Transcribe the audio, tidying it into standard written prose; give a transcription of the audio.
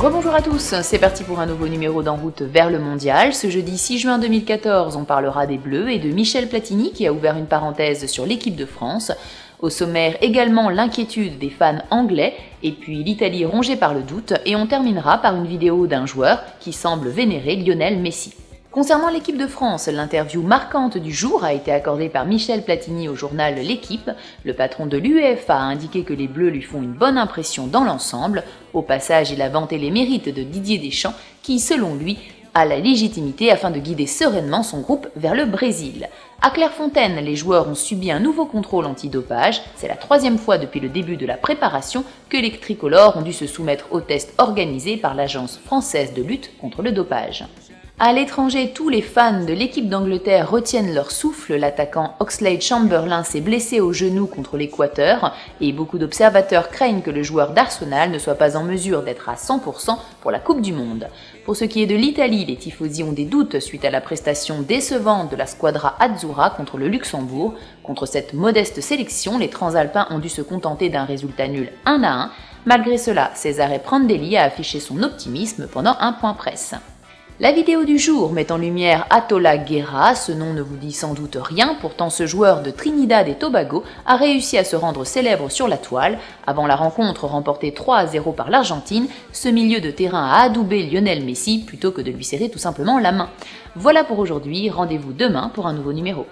Rebonjour à tous, c'est parti pour un nouveau numéro d'En route vers le mondial. Ce jeudi 6 juin 2014, on parlera des Bleus et de Michel Platini qui a ouvert une parenthèse sur l'équipe de France. Au sommaire également l'inquiétude des fans anglais et puis l'Italie rongée par le doute et on terminera par une vidéo d'un joueur qui semble vénérer Lionel Messi. Concernant l'équipe de France, l'interview marquante du jour a été accordée par Michel Platini au journal L'Équipe. Le patron de l'UEFA a indiqué que les Bleus lui font une bonne impression dans l'ensemble. Au passage, il a vanté les mérites de Didier Deschamps qui, selon lui, a la légitimité afin de guider sereinement son groupe vers le Brésil. À Clairefontaine, les joueurs ont subi un nouveau contrôle antidopage. C'est la troisième fois depuis le début de la préparation que les tricolores ont dû se soumettre aux tests organisés par l'Agence française de lutte contre le dopage. À l'étranger, tous les fans de l'équipe d'Angleterre retiennent leur souffle. L'attaquant Oxlade-Chamberlain s'est blessé au genou contre l'Équateur et beaucoup d'observateurs craignent que le joueur d'Arsenal ne soit pas en mesure d'être à 100% pour la Coupe du Monde. Pour ce qui est de l'Italie, les tifosi ont des doutes suite à la prestation décevante de la Squadra Azzurra contre le Luxembourg. Contre cette modeste sélection, les Transalpins ont dû se contenter d'un résultat nul 1-1. Malgré cela, Cesare Prandelli a affiché son optimisme pendant un point presse. La vidéo du jour met en lumière Atola Guerra, ce nom ne vous dit sans doute rien, pourtant ce joueur de Trinidad et Tobago a réussi à se rendre célèbre sur la toile. Avant la rencontre remportée 3-0 par l'Argentine, ce milieu de terrain a adoubé Lionel Messi plutôt que de lui serrer tout simplement la main. Voilà pour aujourd'hui, rendez-vous demain pour un nouveau numéro.